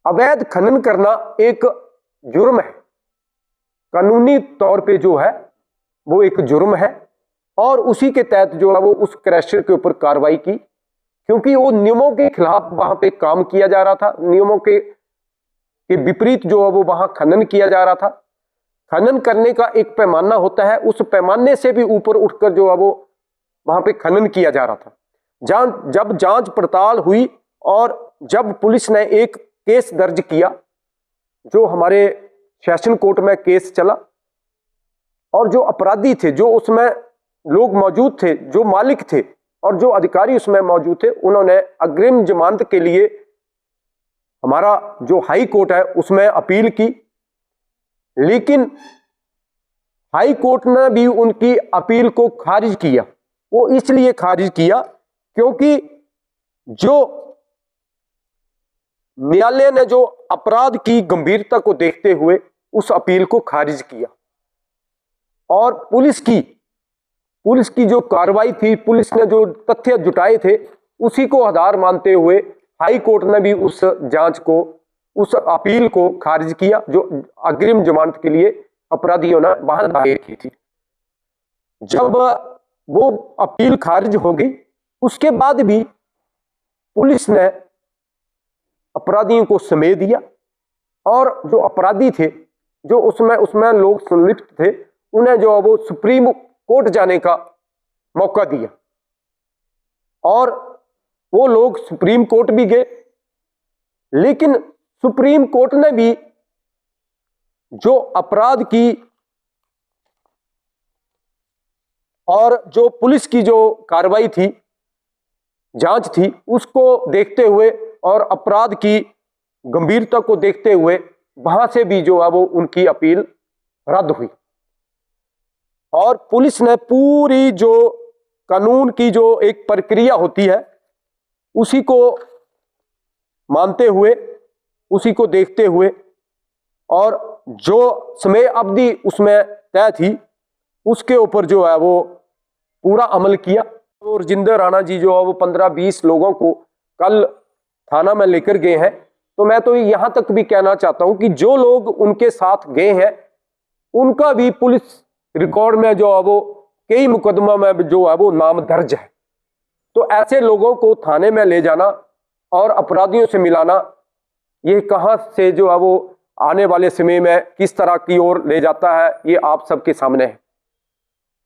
अवैध खनन करना एक जुर्म है, कानूनी तौर पे जो है वो एक जुर्म है। और उसी के तहत जो है वो उस क्रैशर के ऊपर कार्रवाई की, क्योंकि वो नियमों के खिलाफ वहां पे काम किया जा रहा था, नियमों के विपरीत जो है वो वहां खनन किया जा रहा था। खनन करने का एक पैमाना होता है, उस पैमाने से भी ऊपर उठकर जो है वो वहां पे खनन किया जा रहा था। जब जांच पड़ताल हुई और जब पुलिस ने एक केस दर्ज किया, जो हमारे सेशन कोर्ट में केस चला, और जो अपराधी थे, जो उसमें लोग मौजूद थे, जो मालिक थे और जो अधिकारी उसमें मौजूद थे, उन्होंने अग्रिम जमानत के लिए हमारा जो हाई कोर्ट है उसमें अपील की। लेकिन हाई कोर्ट ने भी उनकी अपील को खारिज किया। वो इसलिए खारिज किया क्योंकि जो न्यायालय ने जो अपराध की गंभीरता को देखते हुए उस अपील को खारिज किया, और पुलिस की जो कार्रवाई थी, पुलिस ने जो तथ्य जुटाए थे, उसी को आधार मानते हुए हाई कोर्ट ने भी उस जांच को, उस अपील को खारिज किया जो अग्रिम जमानत के लिए अपराधियों ने वहां दायर की थी। जब वो अपील खारिज हो गई, उसके बाद भी पुलिस ने अपराधियों को समय दिया, और जो अपराधी थे, जो उसमें लोग संलिप्त थे, उन्हें जो वो सुप्रीम कोर्ट जाने का मौका दिया, और वो लोग सुप्रीम कोर्ट भी गए। लेकिन सुप्रीम कोर्ट ने भी जो अपराध की और जो पुलिस की जो कार्रवाई थी, जांच थी, उसको देखते हुए और अपराध की गंभीरता को देखते हुए वहां से भी जो है वो उनकी अपील रद्द हुई। और पुलिस ने पूरी जो कानून की जो एक प्रक्रिया होती है उसी को मानते हुए, उसी को देखते हुए, और जो समय अवधि उसमें तय थी उसके ऊपर जो है वो पूरा अमल किया। और राजेंद्र राणा जी जो है वो 15-20 लोगों को कल थाना में लेकर गए हैं। तो मैं तो यहां तक भी कहना चाहता हूं कि जो लोग उनके साथ गए हैं उनका भी पुलिस रिकॉर्ड में जो है वो कई मुकदमा में जो है वो नाम दर्ज है। तो ऐसे लोगों को थाने में ले जाना और अपराधियों से मिलाना, ये कहां से जो है वो आने वाले समय में किस तरह की ओर ले जाता है, ये आप सबके सामने है।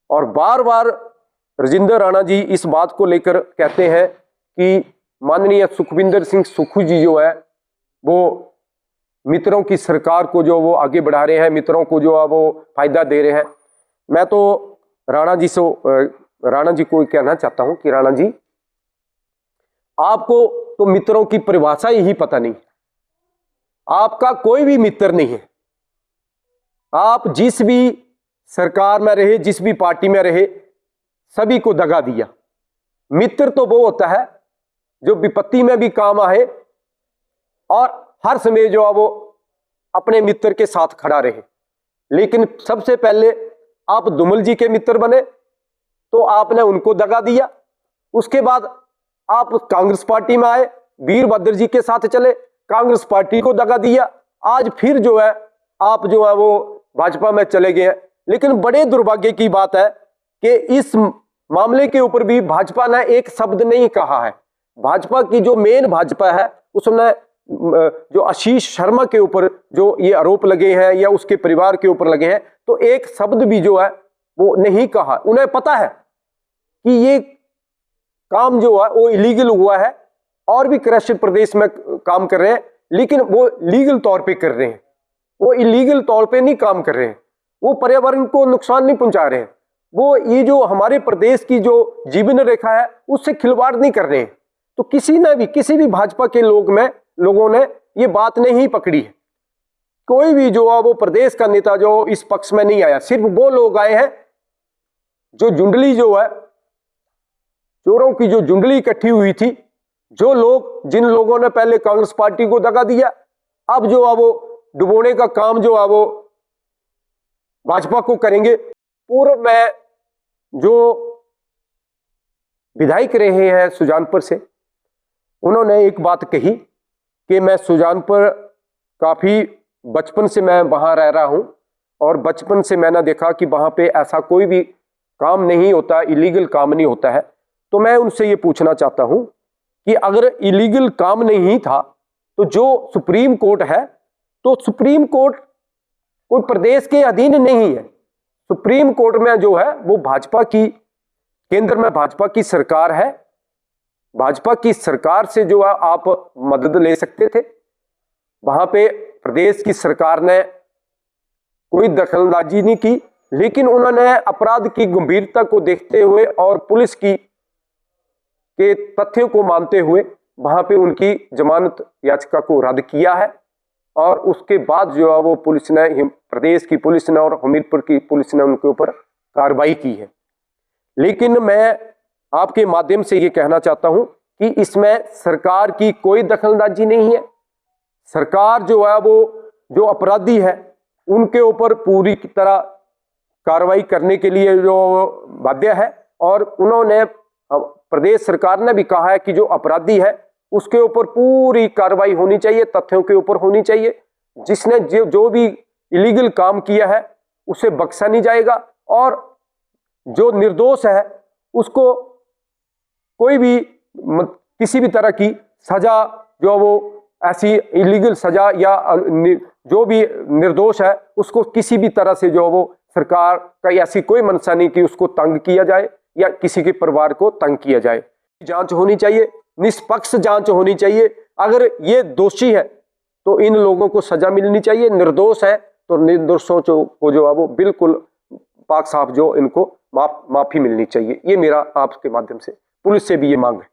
और बार बार राजेंद्र राणा जी इस बात को लेकर कहते हैं कि माननीय सुखविंदर सिंह सुक्खू जी जो है वो मित्रों की सरकार को जो वो आगे बढ़ा रहे हैं, मित्रों को जो है वो फायदा दे रहे हैं। मैं तो राणा जी को कहना चाहता हूं कि राणा जी, आपको तो मित्रों की परिभाषा ही पता नहीं, आपका कोई भी मित्र नहीं है। आप जिस भी सरकार में रहे, जिस भी पार्टी में रहे, सभी को दगा दिया। मित्र तो वो होता है जो विपत्ति में भी काम आए और हर समय जो है वो अपने मित्र के साथ खड़ा रहे। लेकिन सबसे पहले आप धूमल जी के मित्र बने तो आपने उनको दगा दिया। उसके बाद आप कांग्रेस पार्टी में आए, वीरभद्र जी के साथ चले, कांग्रेस पार्टी को दगा दिया। आज फिर जो है आप जो है वो भाजपा में चले गए हैं। लेकिन बड़े दुर्भाग्य की बात है कि इस मामले के ऊपर भी भाजपा ने एक शब्द नहीं कहा है। भाजपा की जो मेन भाजपा है उसने जो आशीष शर्मा के ऊपर जो ये आरोप लगे हैं या उसके परिवार के ऊपर लगे हैं, तो एक शब्द भी जो है वो नहीं कहा। उन्हें पता है कि ये काम जो है वो इलीगल हुआ है और भी क्रैशर प्रदेश में काम कर रहे हैं, लेकिन वो लीगल तौर पे कर रहे हैं, वो इलीगल तौर पे नहीं काम कर रहे हैं, वो पर्यावरण को नुकसान नहीं पहुंचा रहे हैं, वो ये जो हमारे प्रदेश की जो जीवन रेखा है उससे खिलवाड़ नहीं कर रहे हैं। तो किसी भी भाजपा के लोगों ने ये बात नहीं पकड़ी है। कोई भी जो है वो प्रदेश का नेता जो इस पक्ष में नहीं आया। सिर्फ वो लोग आए हैं जो जुंडली जो है, चोरों की जो जुंडली इकट्ठी हुई थी, जिन लोगों ने पहले कांग्रेस पार्टी को दगा दिया, अब जो है वो डुबोने का काम जो है वो भाजपा को करेंगे। पूर्व में जो विधायक रहे हैं सुजानपुर से, उन्होंने एक बात कही कि मैं सुजानपुर काफ़ी बचपन से मैं वहाँ रह रहा हूँ और बचपन से मैंने देखा कि वहाँ पे ऐसा कोई भी काम नहीं होता, इलीगल काम नहीं होता है। तो मैं उनसे ये पूछना चाहता हूँ कि अगर इलीगल काम नहीं था तो जो सुप्रीम कोर्ट है, तो सुप्रीम कोर्ट कोई प्रदेश के अधीन नहीं है। सुप्रीम कोर्ट में जो है वो भाजपा की, केंद्र में भाजपा की सरकार है। भाजपा की सरकार से जो है आप मदद ले सकते थे। वहां पे प्रदेश की सरकार ने कोई दखलंदाजी नहीं की, लेकिन उन्होंने अपराध की गंभीरता को देखते हुए और पुलिस की के तथ्यों को मानते हुए वहां पे उनकी जमानत याचिका को रद्द किया है। और उसके बाद जो है वो पुलिस ने, प्रदेश की पुलिस ने और हमीरपुर की पुलिस ने उनके ऊपर कार्रवाई की है। लेकिन मैं आपके माध्यम से ये कहना चाहता हूं कि इसमें सरकार की कोई दखलंदाजी नहीं है। सरकार जो है वो जो अपराधी है उनके ऊपर पूरी तरह कार्रवाई करने के लिए जो बाध्य है। और उन्होंने, प्रदेश सरकार ने भी कहा है कि जो अपराधी है उसके ऊपर पूरी कार्रवाई होनी चाहिए, तथ्यों के ऊपर होनी चाहिए। जिसने जो भी इलीगल काम किया है उसे बख्शा नहीं जाएगा, और जो निर्दोष है उसको कोई भी किसी भी तरह की सजा, जो वो ऐसी इलीगल सजा या जो भी निर्दोष है उसको किसी भी तरह से जो वो सरकार का ऐसी कोई मंशा नहीं कि उसको तंग किया जाए या किसी के परिवार को तंग किया जाए। जांच होनी चाहिए, निष्पक्ष जांच होनी चाहिए। अगर ये दोषी है तो इन लोगों को सजा मिलनी चाहिए, निर्दोष है तो निर्दोषों को जो है वो बिल्कुल पाक साफ जो इनको माफी मिलनी चाहिए। ये मेरा आपके माध्यम से पुलिस से भी ये मांग है।